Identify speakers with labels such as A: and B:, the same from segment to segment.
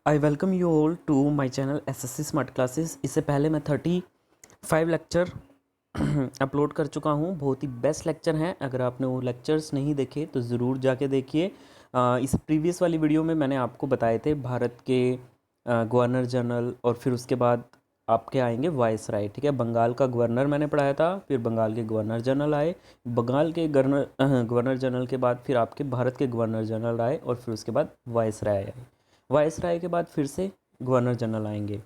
A: I welcome you all to my channel SSC smart classes. इससे पहले मैं 35 lecture upload कर चुका हूँ। बहुत ही बेस्ट लेक्चर हैं। अगर आपने वो लेक्चर्स नहीं देखे तो ज़रूर जाके देखिए। इस प्रीवियस वाली वीडियो में मैंने आपको बताए थे भारत के गवर्नर जनरल, और फिर उसके बाद आपके आएंगे वायसराय। ठीक है, बंगाल का गवर्नर मैंने पढ़ाया था, फिर बंगाल के गवर्नर जनरल आए, बंगाल के गवर्नर जनरल के बाद फिर आपके भारत के गवर्नर जनरल आए, और फिर उसके बाद वायसराय आए। वायसराय के बाद फिर से गवर्नर जनरल आएंगे।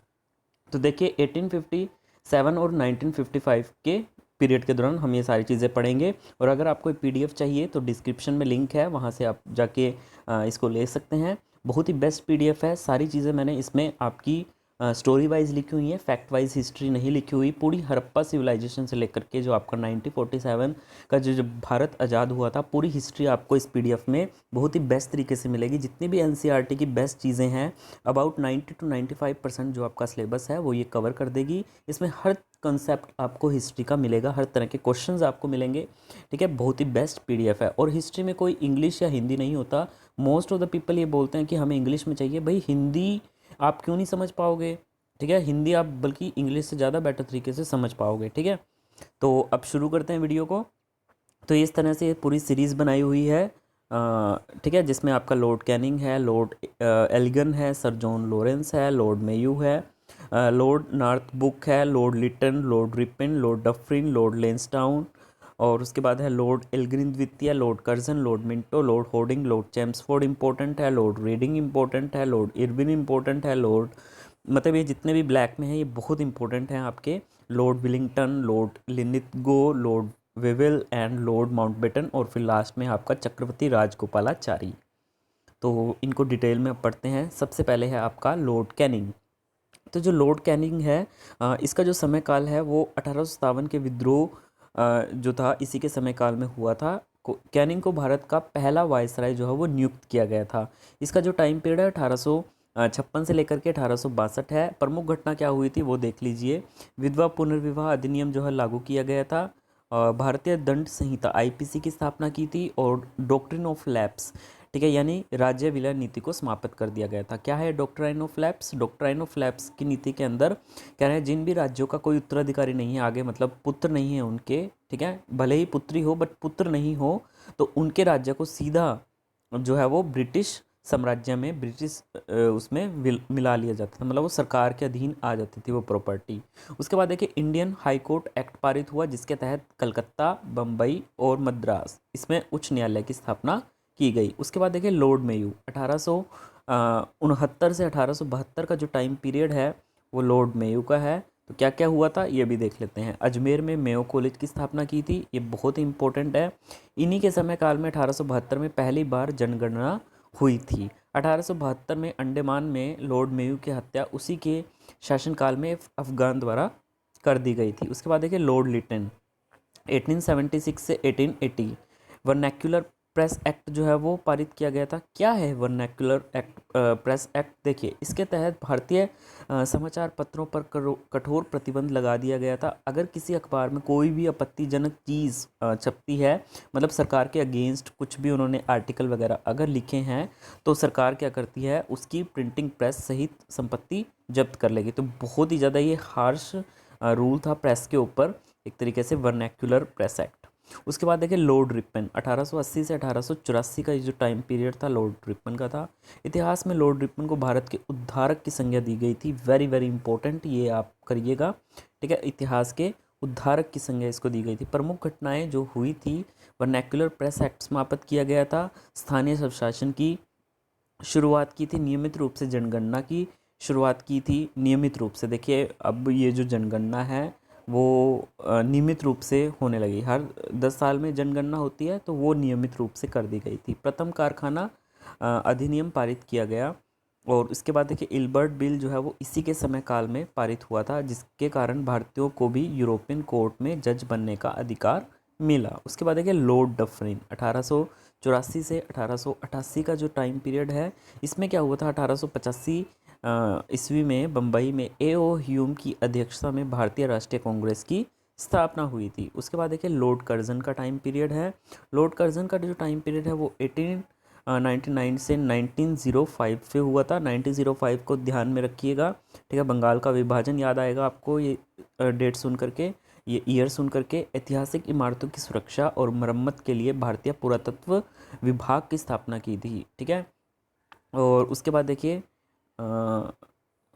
A: तो देखिए 1857 और 1955 के पीरियड के दौरान हम ये सारी चीज़ें पढ़ेंगे। और अगर आपको पीडीएफ चाहिए तो डिस्क्रिप्शन में लिंक है, वहाँ से आप जाके इसको ले सकते हैं। बहुत ही बेस्ट पीडीएफ है। सारी चीज़ें मैंने इसमें आपकी स्टोरी वाइज लिखी हुई है, फैक्ट वाइज हिस्ट्री नहीं लिखी हुई। पूरी हड़प्पा सिविलाइजेशन से लेकर के जो आपका 1947 का जो जब भारत आज़ाद हुआ था, पूरी हिस्ट्री आपको इस पीडीएफ में बहुत ही बेस्ट तरीके से मिलेगी। जितनी भी एनसीईआरटी की बेस्ट चीज़ें हैं, अबाउट 90 to 95% जो आपका सिलेबस है वो ये कवर कर देगी। इसमें हर कंसेप्ट आपको हिस्ट्री का मिलेगा, हर तरह के क्वेश्चंस आपको मिलेंगे। ठीक है, बहुत ही बेस्ट पीडीएफ है। और हिस्ट्री में कोई इंग्लिश या हिंदी नहीं होता। मोस्ट ऑफ द पीपल ये बोलते हैं कि हमें इंग्लिश में चाहिए। भाई हिंदी आप क्यों नहीं समझ पाओगे? ठीक है, हिंदी आप बल्कि इंग्लिश से ज़्यादा बेटर तरीके से समझ पाओगे। ठीक है, तो अब शुरू करते हैं वीडियो को। तो इस तरह से पूरी सीरीज़ बनाई हुई है। ठीक है, जिसमें आपका लॉर्ड कैनिंग है, लॉर्ड एल्गन है, सर जॉन लॉरेंस है, लॉर्ड मेयू है, लॉर्ड नॉर्थ बुक है, Lord Lytton, Lord Ripon, Lord Dufferin, Lord Lansdowne, और उसके बाद है लॉर्ड एल्गिन द्वितीय, Lord Curzon, Lord Minto, Lord Hardinge, Lord Chelmsford important है, लॉर्ड रीडिंग इंपॉर्टेंट है, लॉर्ड इरविन इंपॉर्टेंट है, लॉर्ड मतलब ये जितने भी ब्लैक में हैं ये बहुत इंपॉर्टेंट हैं आपके। Lord Willingdon, Lord Linlithgow, Lord Wavell and Lord Mountbatten, और फिर लास्ट में आपका चक्रवर्ती राजगोपालाचारी। तो इनको डिटेल में पढ़ते हैं। सबसे पहले है आपका लॉर्ड कैनिंग। तो जो लॉर्ड कैनिंग है, इसका जो समय काल है वो 1857 के विद्रोह जो था इसी के समय काल में हुआ था। कैनिंग को भारत का पहला वायसराय जो है वो नियुक्त किया गया था। इसका जो टाइम पीरियड है 1856 से लेकर के 1862 है। प्रमुख घटना क्या हुई थी वो देख लीजिए। विधवा पुनर्विवाह अधिनियम जो है लागू किया गया था। भारतीय दंड संहिता आईपीसी की स्थापना की थी, और डॉक्ट्रिन ऑफ लैप्स, ठीक है, यानी राज्य विलय नीति को समाप्त कर दिया गया था। क्या है doctrine of lapse? Doctrine of lapse की नीति के अंदर कह रहे हैं जिन भी राज्यों का कोई उत्तराधिकारी नहीं है आगे, मतलब पुत्र नहीं है उनके, ठीक है, भले ही पुत्री हो बट पुत्र नहीं हो, तो उनके राज्य को सीधा जो है वो ब्रिटिश साम्राज्य में, ब्रिटिश उसमें मिला लिया जाता था। मतलब वो सरकार के अधीन आ जाती थी वो प्रॉपर्टी। उसके बाद देखिए इंडियन हाई कोर्ट एक्ट पारित हुआ, जिसके तहत कलकत्ता, बम्बई और मद्रास इसमें उच्च न्यायालय की स्थापना की गई। उसके बाद देखिए लॉर्ड मेयू 1869 से 1872 का जो टाइम पीरियड है वो लॉर्ड मेयू का है। तो क्या क्या हुआ था ये भी देख लेते हैं। अजमेर में मेयो कॉलेज की स्थापना की थी, ये बहुत ही इंपॉर्टेंट है। इन्हीं के समय काल में 1872 में पहली बार जनगणना हुई थी। 1872 में अंडमान में लॉर्ड मेयू की हत्या उसी के शासनकाल में अफगान द्वारा कर दी गई थी। उसके बाद देखिए लॉर्ड लिटन 1876 से 1880। वर्नैक्युलर प्रेस एक्ट जो है वो पारित किया गया था। क्या है वर्नैक्युलर एक्ट प्रेस एक्ट? देखिए इसके तहत भारतीय समाचार पत्रों पर कठोर प्रतिबंध लगा दिया गया था। अगर किसी अखबार में कोई भी आपत्तिजनक चीज़ छपती है, मतलब सरकार के अगेंस्ट कुछ भी उन्होंने आर्टिकल वगैरह अगर लिखे हैं, तो सरकार क्या करती है, उसकी प्रिंटिंग प्रेस सहित संपत्ति जब्त कर लेगी। तो बहुत ही ज़्यादा ये हार्श रूल था प्रेस के ऊपर, एक तरीके से वर्नैक्युलर प्रेस एक्ट। उसके बाद देखिए लॉर्ड रिपन 1880 से 1884 का ये जो टाइम पीरियड था लॉर्ड रिपन का था। इतिहास में लॉर्ड रिपन को भारत के उद्धारक की संज्ञा दी गई थी। वेरी वेरी इंपॉर्टेंट, ये आप करिएगा। ठीक है, इतिहास के उद्धारक की संज्ञा इसको दी गई थी। प्रमुख घटनाएं जो हुई थी, वर्नैक्युलर प्रेस एक्ट समाप्त किया गया था, स्थानीय स्वशासन की शुरुआत की थी, नियमित रूप से जनगणना की शुरुआत की थी। नियमित रूप से देखिए अब ये जो जनगणना है वो नियमित रूप से होने लगी। हर 10 साल में जनगणना होती है, तो वो नियमित रूप से कर दी गई थी। प्रथम कारखाना अधिनियम पारित किया गया, और इसके बाद देखिए इल्बर्ट बिल जो है वो इसी के समय काल में पारित हुआ था, जिसके कारण भारतीयों को भी यूरोपियन कोर्ट में जज बनने का अधिकार मिला। उसके बाद देखिए लॉर्ड डफरिन 1884 से 1888 का जो टाइम पीरियड है, इसमें क्या हुआ था, 1885 ईस्वी में बम्बई में ए.ओ. ह्यूम की अध्यक्षता में भारतीय राष्ट्रीय कांग्रेस की स्थापना हुई थी। उसके बाद देखिए लॉर्ड कर्जन का टाइम पीरियड है। लॉर्ड कर्जन का जो टाइम पीरियड है वो 1999 से 1905 पे हुआ था। 1905 को ध्यान में रखिएगा, ठीक है। बंगाल का विभाजन याद आएगा आपको ये डेट सुन करके, ये ईयर सुन करके। ऐतिहासिक इमारतों की सुरक्षा और मरम्मत के लिए भारतीय पुरातत्व विभाग की स्थापना की थी, ठीक है। और उसके बाद देखिए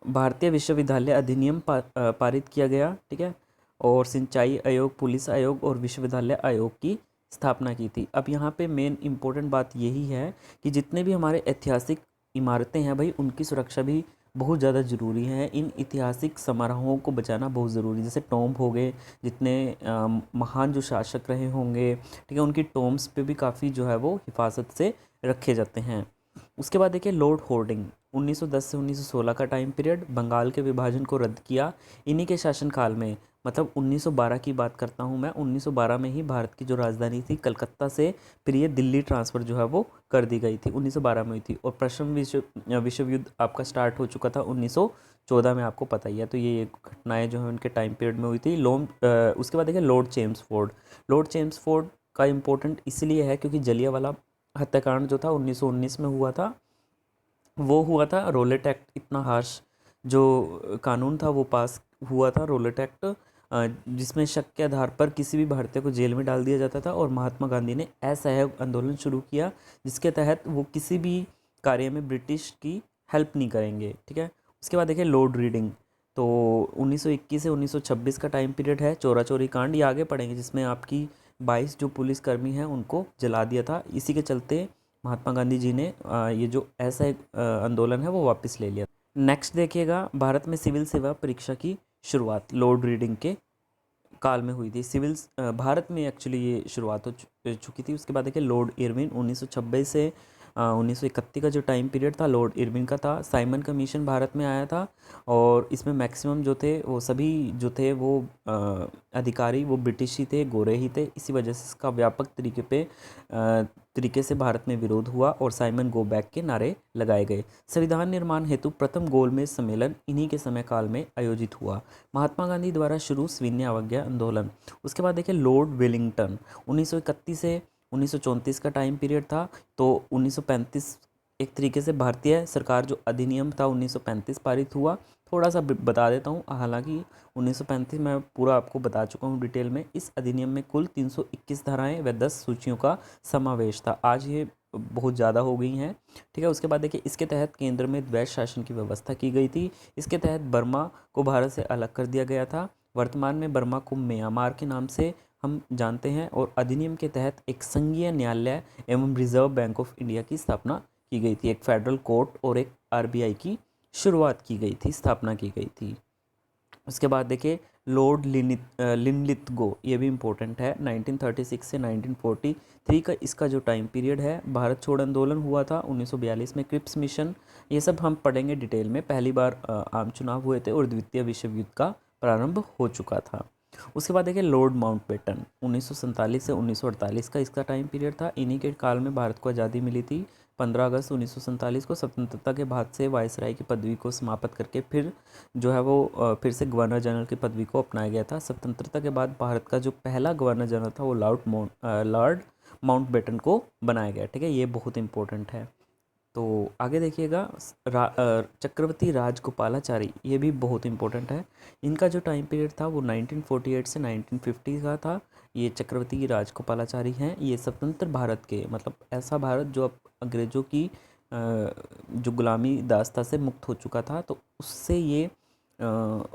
A: भारतीय विश्वविद्यालय अधिनियम पारित किया गया, ठीक है। और सिंचाई आयोग, पुलिस आयोग और विश्वविद्यालय आयोग की स्थापना की थी। अब यहाँ पे मेन इम्पोर्टेंट बात यही है कि जितने भी हमारे ऐतिहासिक इमारतें हैं भाई, उनकी सुरक्षा भी बहुत ज़्यादा ज़रूरी है। इन ऐतिहासिक समारोहों को बचाना बहुत ज़रूरी है। जैसे टॉम्ब हो गए, जितने महान जो शासक रहे होंगे, ठीक है, उनकी टॉम्ब्स पे भी काफ़ी जो है वो हिफाजत से रखे जाते हैं। उसके बाद देखिए लॉर्ड होर्डिंग, 1910 से 1916 का टाइम पीरियड, बंगाल के विभाजन को रद्द किया। इन्हीं के शासनकाल में, मतलब 1912 की बात करता हूँ मैं, 1912 में ही भारत की जो राजधानी थी कलकत्ता से प्रिय दिल्ली ट्रांसफ़र जो है वो कर दी गई थी, 1912 में हुई थी। और प्रथम विश्व युद्ध आपका स्टार्ट हो चुका था 1914 में, आपको पता ही है। तो ये घटनाएं जो है उनके टाइम पीरियड में हुई थी। उसके बाद देखिए लॉर्ड चेम्सफोर्ड। लॉर्ड चेम्सफोर्ड का इम्पोर्टेंट इसलिए है क्योंकि जलियांवाला हत्याकांड जो था 1919 में हुआ था। वो हुआ था रोलेट एक्ट, इतना हार्श जो कानून था वो पास हुआ था, रोलेट एक्ट, जिसमें शक के आधार पर किसी भी भारतीय को जेल में डाल दिया जाता था। और महात्मा गांधी ने असहयोग आंदोलन शुरू किया, जिसके तहत वो किसी भी कार्य में ब्रिटिश की हेल्प नहीं करेंगे, ठीक है। उसके बाद देखिए लॉर्ड रीडिंग, तो 1921 से 1926 का टाइम पीरियड है। चोरा चोरी कांड, ये आगे पढ़ेंगे, जिसमें आपकी 22 जो पुलिसकर्मी हैं उनको जला दिया था। इसी के चलते महात्मा गांधी जी ने ये जो ऐसा एक आंदोलन है वो वापस ले लिया। नेक्स्ट देखिएगा, भारत में सिविल सेवा परीक्षा की शुरुआत लॉर्ड रीडिंग के काल में हुई थी। भारत में एक्चुअली ये शुरुआत हो चुकी थी। उसके बाद देखिए लॉर्ड इरविन, 1926 से 1931 का जो टाइम पीरियड था लॉर्ड इरविन का था। साइमन कमीशन भारत में आया था और इसमें मैक्सिमम जो थे वो सभी जो थे वो अधिकारी वो ब्रिटिश ही थे, गोरे ही थे। इसी वजह से इसका व्यापक तरीके से भारत में विरोध हुआ और साइमन गो बैक के नारे लगाए गए। संविधान निर्माण हेतु प्रथम गोलमेज सम्मेलन इन्हीं के समय काल में आयोजित हुआ। महात्मा गांधी द्वारा शुरू सविनय अवज्ञा आंदोलन। उसके बाद देखिए लॉर्ड वेलिंगटन, 1931 से 1934 का टाइम पीरियड था। तो 1935 एक तरीके से भारतीय सरकार जो अधिनियम था 1935 पारित हुआ। थोड़ा सा बता देता हूँ, हालांकि 1935 मैं पूरा आपको बता चुका हूँ डिटेल में। इस अधिनियम में कुल 321 धाराएं व 10 सूचियों का समावेश था। आज ये बहुत ज़्यादा हो गई हैं, ठीक है। उसके बाद देखिए इसके तहत केंद्र में द्वैध शासन की व्यवस्था की गई थी। इसके तहत बर्मा को भारत से अलग कर दिया गया था। वर्तमान में बर्मा को म्यांमार के नाम से हम जानते हैं। और अधिनियम के तहत एक संघीय न्यायालय एवं रिजर्व बैंक ऑफ इंडिया की स्थापना की गई थी। एक फेडरल कोर्ट और एक आरबीआई की शुरुआत की गई थी, स्थापना की गई थी। उसके बाद देखिए लॉर्ड लिनलिथगो, ये भी इम्पोर्टेंट है, 1936 से 1943 का इसका जो टाइम पीरियड है। भारत छोड़ आंदोलन हुआ था 1942 में, क्रिप्स मिशन, ये सब हम पढ़ेंगे डिटेल में। पहली बार आम चुनाव हुए थे और द्वितीय विश्व युद्ध का प्रारंभ हो चुका था। उसके बाद देखिए लॉर्ड माउंटबेटन, 1947 से 1948 का इसका टाइम पीरियड था। इन्हीं के काल में भारत को आज़ादी मिली थी। 15 अगस्त 1947 को स्वतंत्रता के बाद से वायसराय की पदवी को समाप्त करके फिर जो है वो फिर से गवर्नर जनरल की पदवी को अपनाया गया था। स्वतंत्रता के बाद भारत का जो पहला गवर्नर जनरल था वो लॉर्ड माउंटबेटन को बनाया गया, ठीक है। ये बहुत इंपॉर्टेंट है। तो आगे देखिएगा चक्रवर्ती राजगोपालाचारी, ये भी बहुत इंपॉर्टेंट है। इनका जो टाइम पीरियड था वो 1948 से 1950 का था। ये चक्रवर्ती राजगोपालाचारी हैं। ये स्वतंत्र भारत के, मतलब ऐसा भारत जो अब अंग्रेज़ों की जो गुलामी दास्ता से मुक्त हो चुका था, तो उससे ये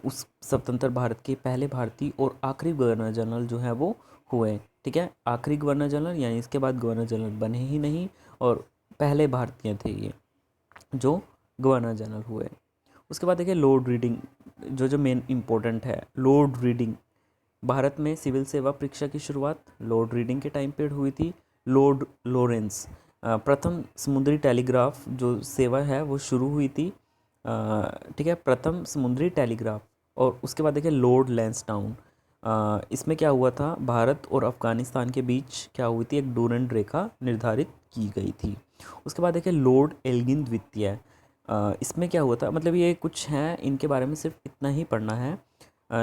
A: उस स्वतंत्र भारत के पहले भारतीय और आखिरी गवर्नर जनरल जो है वो हुए, ठीक है। आखिरी गवर्नर जनरल, यानी इसके बाद गवर्नर जनरल बने ही नहीं और पहले भारतीय थे ये जो गवर्नर जनरल हुए। उसके बाद देखिए लॉर्ड रीडिंग, जो मेन इम्पोर्टेंट है। लॉर्ड रीडिंग, भारत में सिविल सेवा परीक्षा की शुरुआत लॉर्ड रीडिंग के टाइम पीरियड हुई थी। लॉर्ड लॉरेंस, प्रथम समुद्री टेलीग्राफ जो सेवा है वो शुरू हुई थी, ठीक है, प्रथम समुद्री टेलीग्राफ। और उसके बाद देखिए लॉर्ड लैंसडाउन, इसमें क्या हुआ था, भारत और अफ़गानिस्तान के बीच क्या हुई थी, एक डूरंड रेखा निर्धारित की गई थी। उसके बाद देखिए लॉर्ड एल्गिन द्वितीय, इसमें क्या हुआ था, मतलब ये कुछ हैं, इनके बारे में सिर्फ इतना ही पढ़ना है।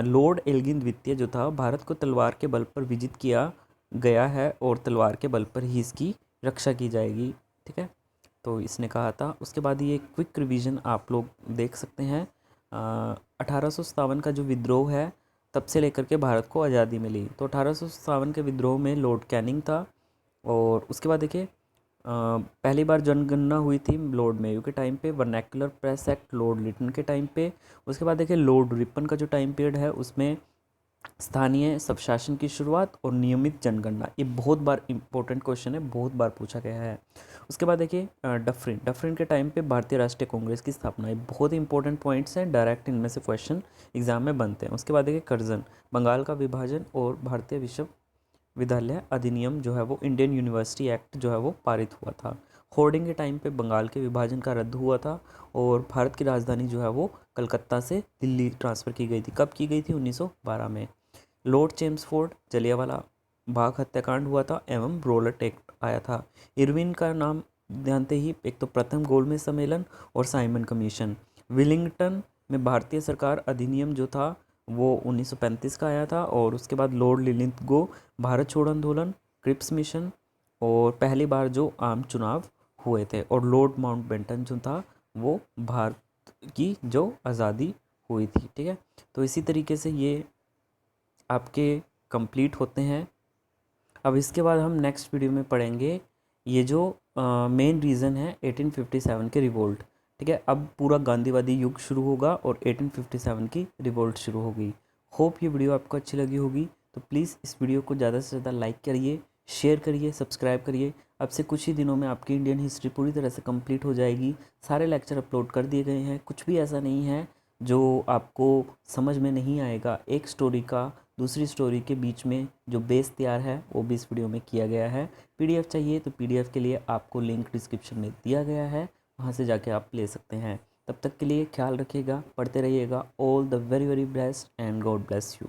A: लॉर्ड एल्गिन द्वितीय जो था, भारत को तलवार के बल पर विजित किया गया है और तलवार के बल पर ही इसकी रक्षा की जाएगी, ठीक है। तो इसने कहा था। उसके बाद ये क्विक रिवीजन आप लोग देख सकते हैं। 1857 का जो विद्रोह है तब से लेकर के भारत को आज़ादी मिली। तो 1857 के विद्रोह में लॉर्ड कैनिंग था। और उसके बाद देखिए पहली बार जनगणना हुई थी लॉर्ड मेयो के टाइम पे, vernacular press act Lord Lytton के टाइम पे। उसके बाद देखिए लॉर्ड रिपन का जो टाइम पीरियड है उसमें स्थानीय स्वशासन की शुरुआत और नियमित जनगणना। ये बहुत बार इंपॉर्टेंट क्वेश्चन है, बहुत बार पूछा गया है। उसके बाद देखिए डफरिन के टाइम पे भारतीय राष्ट्रीय कांग्रेस की स्थापना। ये बहुत इंपॉर्टेंट पॉइंट्स हैं, डायरेक्ट इनमें से क्वेश्चन एग्जाम में बनते हैं। उसके बाद देखिए कर्जन, बंगाल का विभाजन और भारतीय विश्वविद्यालय अधिनियम जो है वो इंडियन यूनिवर्सिटी एक्ट जो है वो पारित हुआ था। होर्डिंग के टाइम पे बंगाल के विभाजन का रद्द हुआ था और भारत की राजधानी जो है वो कलकत्ता से दिल्ली ट्रांसफ़र की गई थी। कब की गई थी? 1912 में। लॉर्ड चेम्सफोर्ड, जलियांवाला बाग हत्याकांड हुआ था एवं रोलट एक्ट आया था। इरविन का नाम जानते ही, एक तो प्रथम गोलमेज सम्मेलन और साइमन कमीशन। विलिंगटन में भारतीय सरकार अधिनियम जो था वो 1935 का आया था। और उसके बाद लॉर्ड लिलिंथगो, भारत छोड़ो आंदोलन, क्रिप्स मिशन और पहली बार जो आम चुनाव हुए थे। और लॉर्ड माउंटबेटन जो था वो भारत की जो आज़ादी हुई थी। ठीक है, तो इसी तरीके से ये आपके कंप्लीट होते हैं। अब इसके बाद हम नेक्स्ट वीडियो में पढ़ेंगे ये जो मेन रीज़न है 1857 के रिवोल्ट। ठीक है, अब पूरा गांधीवादी युग शुरू होगा और 1857 की रिवोल्ट शुरू होगी। होप ये वीडियो आपको अच्छी लगी होगी, तो प्लीज़ इस वीडियो को ज़्यादा से ज़्यादा लाइक करिए, शेयर करिए, सब्सक्राइब करिए। अब से कुछ ही दिनों में आपकी इंडियन हिस्ट्री पूरी तरह से कंप्लीट हो जाएगी। सारे लेक्चर अपलोड कर दिए गए हैं, कुछ भी ऐसा नहीं है जो आपको समझ में नहीं आएगा। एक स्टोरी का दूसरी स्टोरी के बीच में जो बेस तैयार है वो भी इस वीडियो में किया गया है। पीडीएफ चाहिए तो पीडीएफ के लिए आपको लिंक डिस्क्रिप्शन में दिया गया है, वहाँ से जाके आप ले सकते हैं। तब तक के लिए ख्याल रखिएगा, पढ़ते रहिएगा। All the very very best and God bless you.